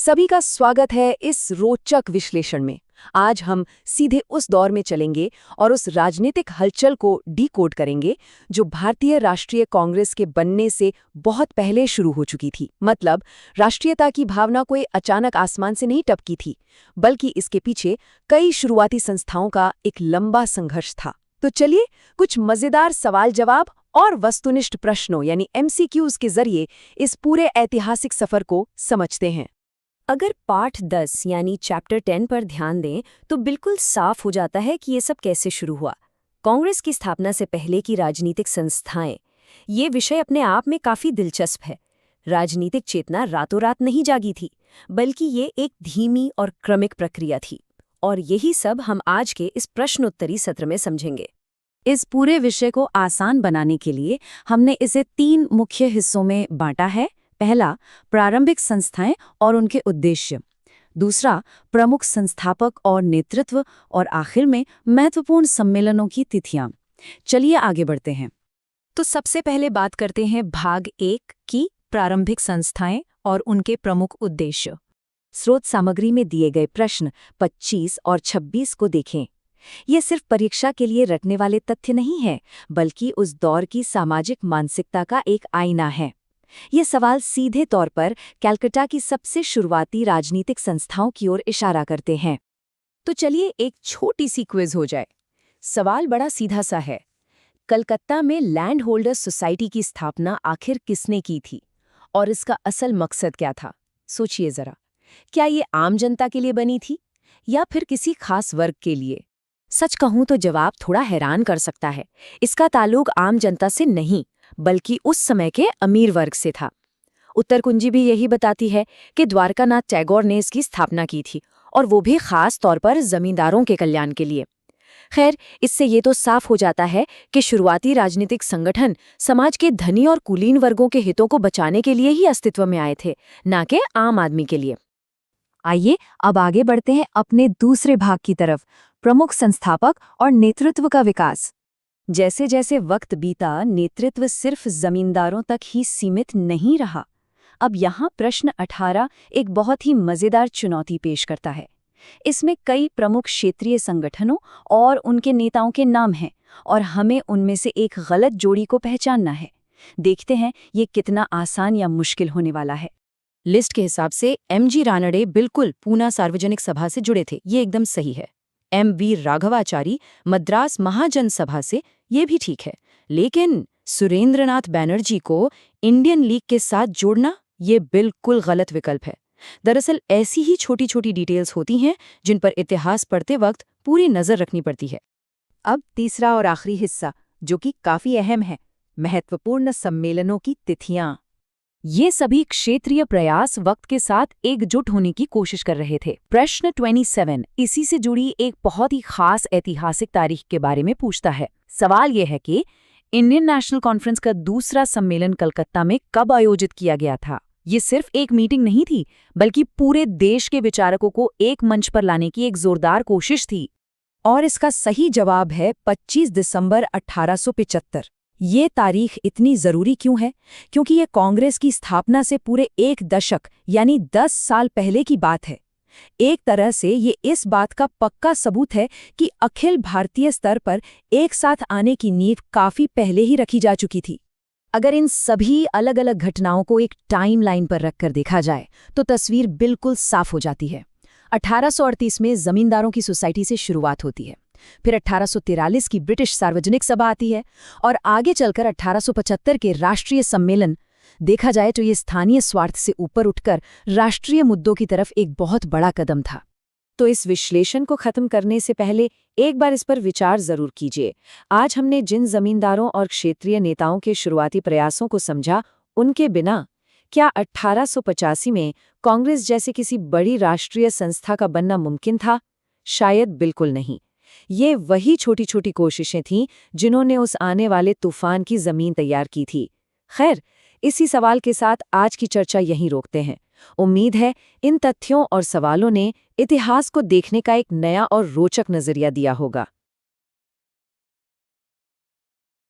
सभी का स्वागत है इस रोचक विश्लेषण में। आज हम सीधे उस दौर में चलेंगे और उस राजनीतिक हलचल को डीकोड करेंगे जो भारतीय राष्ट्रीय कांग्रेस के बनने से बहुत पहले शुरू हो चुकी थी। मतलब राष्ट्रीयता की भावना कोई अचानक आसमान से नहीं टपकी थी, बल्कि इसके पीछे कई शुरुआती संस्थाओं का एक लंबा संघर्ष था। तो चलिए कुछ मजेदार सवाल जवाब और वस्तुनिष्ठ प्रश्नों यानी MCQs के जरिए इस पूरे ऐतिहासिक सफर को समझते हैं। अगर पाठ 10 यानी चैप्टर 10 पर ध्यान दें तो बिल्कुल साफ हो जाता है कि ये सब कैसे शुरू हुआ। कांग्रेस की स्थापना से पहले की राजनीतिक संस्थाएं, ये विषय अपने आप में काफी दिलचस्प है। राजनीतिक चेतना रातों रात नहीं जागी थी, बल्कि ये एक धीमी और क्रमिक प्रक्रिया थी। और यही सब हम आज के इस प्रश्नोत्तरी सत्र में समझेंगे। इस पूरे विषय को आसान बनाने के लिए हमने इसे 3 मुख्य हिस्सों में बांटा है। पहला, प्रारंभिक संस्थाएं और उनके उद्देश्य। दूसरा, प्रमुख संस्थापक और नेतृत्व। और आखिर में महत्वपूर्ण सम्मेलनों की तिथियां। चलिए आगे बढ़ते हैं। तो सबसे पहले बात करते हैं भाग 1 की, प्रारंभिक संस्थाएं और उनके प्रमुख उद्देश्य। स्रोत सामग्री में दिए गए प्रश्न 25 और 26 को देखें। ये सिर्फ परीक्षा के लिए रटने वाले तथ्य नहीं है, बल्कि उस दौर की सामाजिक मानसिकता का एक आईना है। ये सवाल सीधे तौर पर कलकत्ता की सबसे शुरुआती राजनीतिक संस्थाओं की ओर इशारा करते हैं। तो चलिए एक छोटी सी क्विज हो जाए। सवाल बड़ा सीधा सा है। कलकत्ता में लैंड होल्डर्स सोसाइटी की स्थापना आखिर किसने की थी और इसका असल मकसद क्या था? सोचिए जरा। क्या ये आम जनता के लिए बनी थी या फिर किसी खास वर्ग के लिए? सच कहूं तो जवाब थोड़ा हैरान कर सकता है। इसका ताल्लुक आम जनता से नहीं, बल्कि उस समय के अमीर वर्ग से था। उत्तर कुंजी भी यही बताती है कि द्वारकानाथ टैगोर ने इसकी स्थापना की थी, और वो भी खास तौर पर जमींदारों के कल्याण के लिए। खैर, इससे ये तो साफ हो जाता है कि शुरुआती राजनीतिक संगठन समाज के धनी और कुलीन वर्गों के हितों को बचाने के लिए ही अस्तित्व में आए थे, न कि आम आदमी के लिए। आइए अब आगे बढ़ते हैं अपने दूसरे भाग की तरफ, प्रमुख संस्थापक और नेतृत्व का विकास। जैसे जैसे वक्त बीता, नेतृत्व सिर्फ जमींदारों तक ही सीमित नहीं रहा। अब यहाँ प्रश्न 18 एक बहुत ही मजेदार चुनौती पेश करता है। इसमें कई प्रमुख क्षेत्रीय संगठनों और उनके नेताओं के नाम हैं, और हमें उनमें से एक गलत जोड़ी को पहचानना है। देखते हैं ये कितना आसान या मुश्किल होने वाला है। लिस्ट के हिसाब से MG रानडे बिल्कुल पूना सार्वजनिक सभा से जुड़े थे, ये एकदम सही है। MV राघवाचारी मद्रास महाजन सभा से, ये भी ठीक है। लेकिन सुरेंद्रनाथ बैनर्जी को इंडियन लीग के साथ जोड़ना, ये बिल्कुल गलत विकल्प है। दरअसल ऐसी ही छोटी छोटी डिटेल्स होती हैं जिन पर इतिहास पढ़ते वक्त पूरी नजर रखनी पड़ती है। अब तीसरा और आखिरी हिस्सा, जो कि काफी अहम है, महत्वपूर्ण सम्मेलनों की तिथियां। ये सभी क्षेत्रीय प्रयास वक्त के साथ एकजुट होने की कोशिश कर रहे थे। प्रश्न 27 इसी से जुड़ी एक बहुत ही खास ऐतिहासिक तारीख के बारे में पूछता है। सवाल यह है कि इंडियन नेशनल कॉन्फ्रेंस का दूसरा सम्मेलन कलकत्ता में कब आयोजित किया गया था? ये सिर्फ एक मीटिंग नहीं थी, बल्कि पूरे देश के विचारकों को एक मंच पर लाने की एक जोरदार कोशिश थी। और इसका सही जवाब है 25 दिसंबर 1875। ये तारीख इतनी जरूरी क्यों है? क्योंकि ये कांग्रेस की स्थापना से पूरे 1 दशक यानी 10 साल पहले की बात है। एक तरह से ये इस बात का पक्का सबूत है कि अखिल भारतीय स्तर पर एक साथ आने की नींव काफी पहले ही रखी जा चुकी थी। अगर इन सभी अलग अलग घटनाओं को एक टाइमलाइन पर रखकर देखा जाए तो तस्वीर बिल्कुल साफ हो जाती है। 1838 में जमींदारों की सोसाइटी से शुरुआत होती है, फिर 1843 की ब्रिटिश सार्वजनिक सभा आती है, और आगे चलकर 1875 के राष्ट्रीय सम्मेलन। देखा जाए तो ये स्थानीय स्वार्थ से ऊपर उठकर राष्ट्रीय मुद्दों की तरफ एक बहुत बड़ा कदम था। तो इस विश्लेषण को खत्म करने से पहले एक बार इस पर विचार जरूर कीजिए। आज हमने जिन जमींदारों और क्षेत्रीय नेताओं के शुरुआती प्रयासों को समझा, उनके बिना क्या 1885 में कांग्रेस जैसे किसी बड़ी राष्ट्रीय संस्था का बनना मुमकिन था? शायद बिल्कुल नहीं। ये वही छोटी छोटी कोशिशें थीं जिन्होंने उस आने वाले तूफान की जमीन तैयार की थी। खैर, इसी सवाल के साथ आज की चर्चा यहीं रोकते हैं। उम्मीद है इन तथ्यों और सवालों ने इतिहास को देखने का एक नया और रोचक नजरिया दिया होगा।